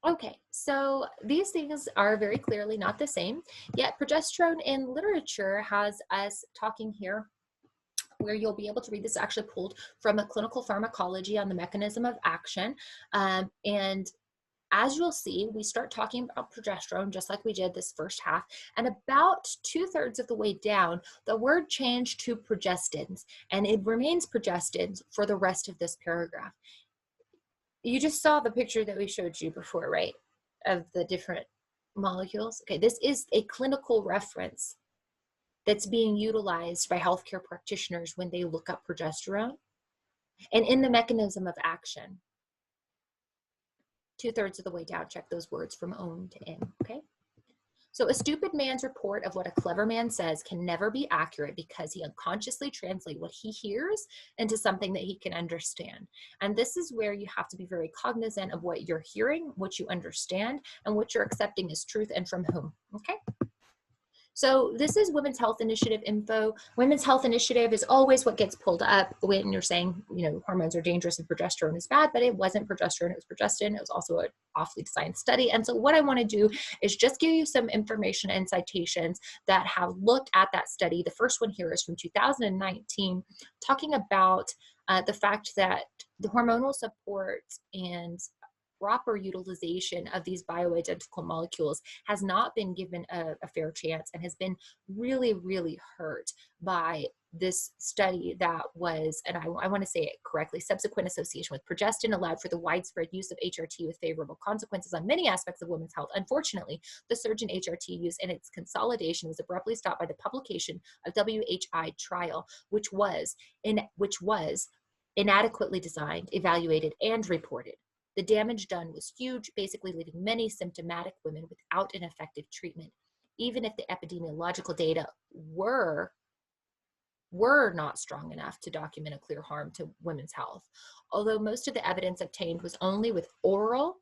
Okay, so these things are very clearly not the same, yet progesterone in literature has us talking here where you'll be able to read this actually pulled from a clinical pharmacology on the mechanism of action. And as you'll see, we start talking about progesterone just like we did this first half, and about 2/3 of the way down, the word changed to progestins, and it remains progestins for the rest of this paragraph. You just saw the picture that we showed you before, right? Of the different molecules. Okay, this is a clinical reference that's being utilized by healthcare practitioners when they look up progesterone. And in the mechanism of action, 2/3 of the way down, check those words from own to in, okay? So a stupid man's report of what a clever man says can never be accurate because he unconsciously translates what he hears into something that he can understand. And this is where you have to be very cognizant of what you're hearing, what you understand, and what you're accepting as truth and from whom, okay? So this is Women's Health Initiative info. Women's Health Initiative is always what gets pulled up when you're saying, you know, hormones are dangerous and progesterone is bad, but it wasn't progesterone, it was progestin. It was also an awfully designed study. And so what I want to do is just give you some information and citations that have looked at that study. The first one here is from 2019, talking about the fact that the hormonal support and proper utilization of these bioidentical molecules has not been given a fair chance and has been really, really hurt by this study that was, and I want to say it correctly, subsequent association with progestin allowed for the widespread use of HRT with favorable consequences on many aspects of women's health. Unfortunately, the surge in HRT use and its consolidation was abruptly stopped by the publication of WHI trial, which was inadequately designed, evaluated, and reported. The damage done was huge, basically leaving many symptomatic women without an effective treatment. Even if the epidemiological data were not strong enough to document a clear harm to women's health, although most of the evidence obtained was only with oral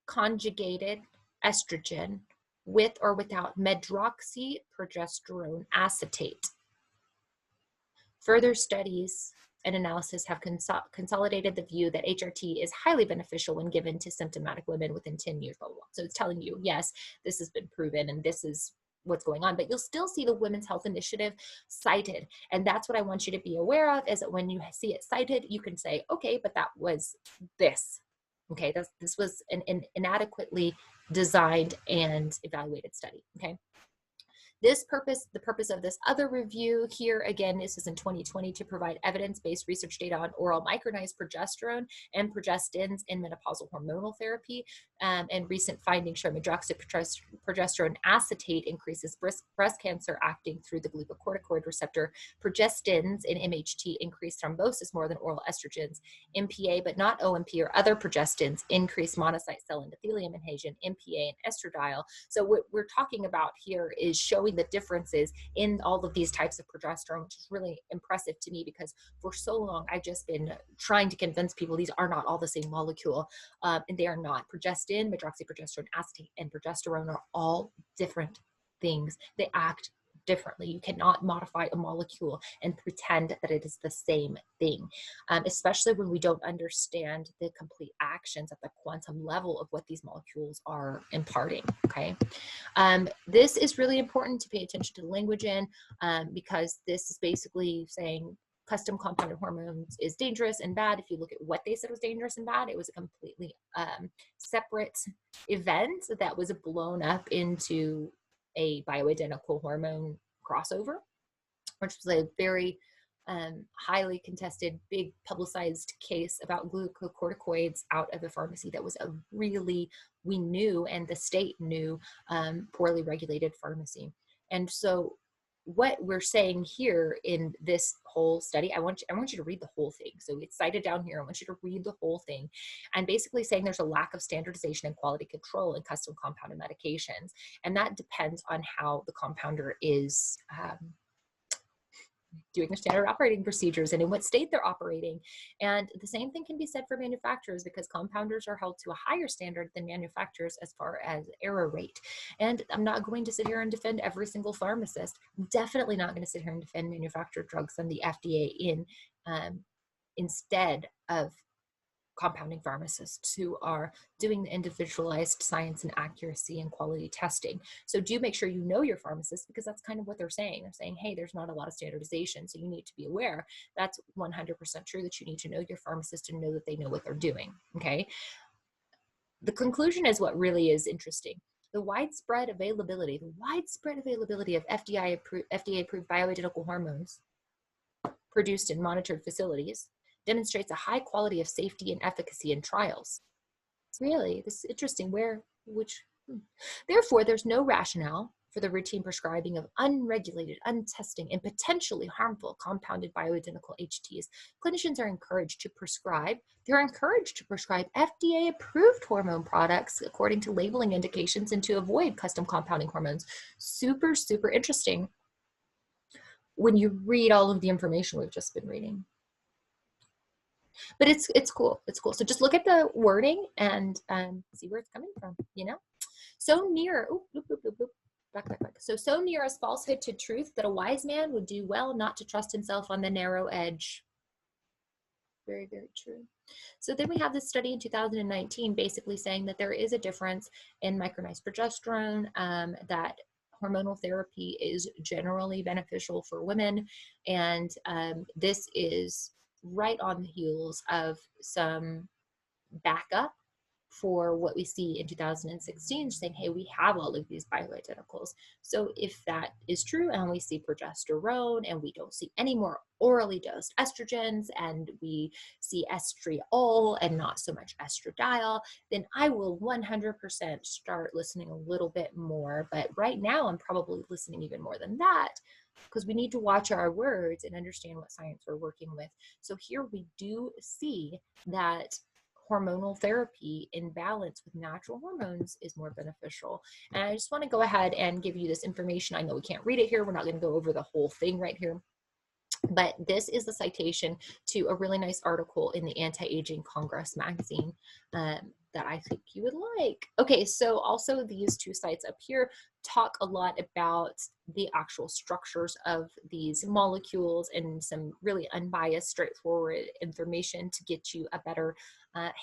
conjugated estrogen with or without medroxyprogesterone acetate. Further studies and analysis have consolidated the view that HRT is highly beneficial when given to symptomatic women within 10 years, blah, blah, blah. So it's telling you, yes, this has been proven and this is what's going on, but you'll still see the Women's Health Initiative cited. And that's what I want you to be aware of, is that when you see it cited, you can say, okay, but that was this. Okay, this was an inadequately designed and evaluated study, okay? The purpose of this other review here, again, this is in 2020, to provide evidence-based research data on oral micronized progesterone and progestins in menopausal hormonal therapy. And recent findings show medroxyprogesterone acetate increases breast cancer acting through the glucocorticoid receptor. Progestins in MHT increase thrombosis more than oral estrogens. MPA, but not OMP or other progestins, increase monocyte cell endothelium adhesion, MPA and estradiol. So what we're talking about here is showing the differences in all of these types of progesterone, which is really impressive to me because for so long I've just been trying to convince people these are not all the same molecule, and they are not. Progestin, medroxyprogesterone acetate, and progesterone are all different things. They act differently. You cannot modify a molecule and pretend that it is the same thing, especially when we don't understand the complete actions at the quantum level of what these molecules are imparting, okay? This is really important to pay attention to the language in, because this is basically saying custom compounded hormones is dangerous and bad. If you look at what they said was dangerous and bad, it was a completely separate event that was blown up into a bioidentical hormone crossover, which was a very highly contested, big publicized case about glucocorticoids out of a pharmacy that was a really, we knew, and the state knew, poorly regulated pharmacy. And so what we're saying here in this whole study, I want you to read the whole thing. So it's cited down here. I want you to read the whole thing, and basically saying there's a lack of standardization and quality control in custom compounded medications. And that depends on how the compounder is doing their standard operating procedures and in what state they're operating. And the same thing can be said for manufacturers, because compounders are held to a higher standard than manufacturers as far as error rate. And I'm not going to sit here and defend every single pharmacist. I'm definitely not going to sit here and defend manufactured drugs from the FDA instead of compounding pharmacists who are doing the individualized science and accuracy and quality testing. So do make sure you know your pharmacist, because that's kind of what they're saying. They're saying, hey, there's not a lot of standardization, so you need to be aware. That's 100% true, that you need to know your pharmacist and know that they know what they're doing, okay? The conclusion is what really is interesting. The widespread availability of FDA-approved bioidentical hormones produced in monitored facilities demonstrates a high quality of safety and efficacy in trials. Really, this is interesting. Therefore, there's no rationale for the routine prescribing of unregulated, untesting, and potentially harmful compounded bioidentical HTs. Clinicians are encouraged to prescribe FDA-approved hormone products according to labeling indications and to avoid custom compounding hormones. Super, super interesting when you read all of the information we've just been reading. But it's cool. It's cool. So just look at the wording and see where it's coming from, you know? So near, back. So near as falsehood to truth that a wise man would do well not to trust himself on the narrow edge. Very, very true. So then we have this study in 2019 basically saying that there is a difference in micronized progesterone, that hormonal therapy is generally beneficial for women. And this is right on the heels of some backup for what we see in 2016, saying, hey, we have all of these bioidenticals. So if that is true, and we see progesterone, and we don't see any more orally dosed estrogens, and we see estriol and not so much estradiol, then I will 100% start listening a little bit more. But right now, I'm probably listening even more than that, because we need to watch our words and understand what science we're working with. So here we do see that hormonal therapy in balance with natural hormones is more beneficial. And I just want to go ahead and give you this information. I know we can't read it here. We're not going to go over the whole thing right here. But this is the citation to a really nice article in the Anti-Aging Congress magazine that I think you would like. Okay, so also these two sites up here talk a lot about the actual structures of these molecules and some really unbiased, straightforward information to get you a better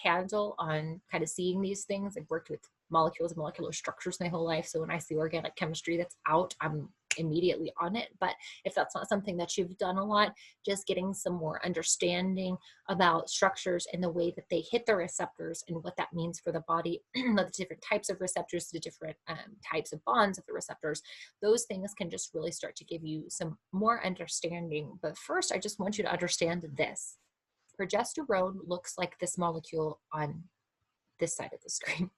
handle on kind of seeing these things. I've worked with molecules and molecular structures my whole life, so when I see organic chemistry that's out, I'm immediately on it. But if that's not something that you've done a lot, just getting some more understanding about structures and the way that they hit the receptors and what that means for the body, the different types of receptors, the different types of bonds of the receptors, those things can just really start to give you some more understanding. But first, I just want you to understand this. Progesterone looks like this molecule on this side of the screen.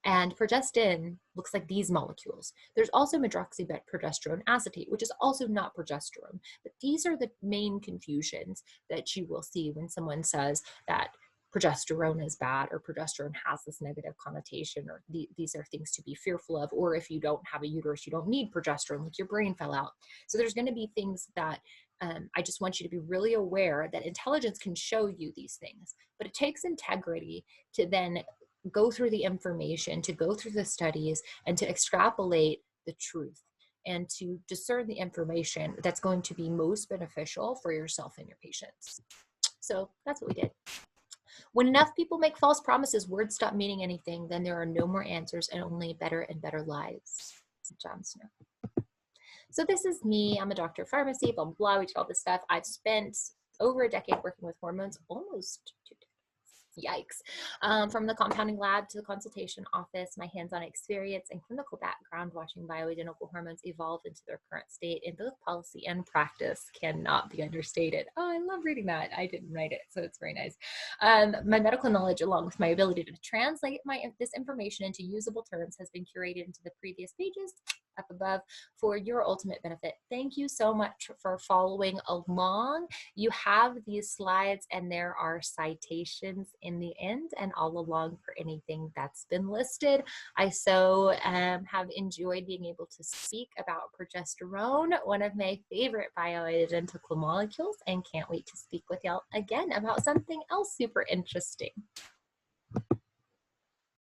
And progestin looks like these molecules. There's also medroxyprogesterone acetate, which is also not progesterone. But these are the main confusions that you will see when someone says that progesterone is bad, or progesterone has this negative connotation, or these are things to be fearful of, or if you don't have a uterus, you don't need progesterone, like your brain fell out. So there's going to be things that I just want you to be really aware that intelligence can show you these things, but it takes integrity to then go through the information, to go through the studies, and to extrapolate the truth, and to discern the information that's going to be most beneficial for yourself and your patients. So that's what we did. When enough people make false promises, words stop meaning anything, then there are no more answers and only better and better lives. John Snow. So this is me. I'm a doctor of pharmacy, blah, blah, blah. We did all this stuff. I've spent over a decade working with hormones, almost 2 decades. Yikes. From the compounding lab to the consultation office, my hands-on experience and clinical background watching bioidentical hormones evolve into their current state in both policy and practice cannot be understated. Oh, I love reading that. I didn't write it, so it's very nice. My medical knowledge, along with my ability to translate this information into usable terms, has been curated into the previous pages up above for your ultimate benefit. Thank you so much for following along. You have these slides, and there are citations in the end and all along for anything that's been listed. I so have enjoyed being able to speak about progesterone, one of my favorite bioidentical molecules, and can't wait to speak with y'all again about something else super interesting.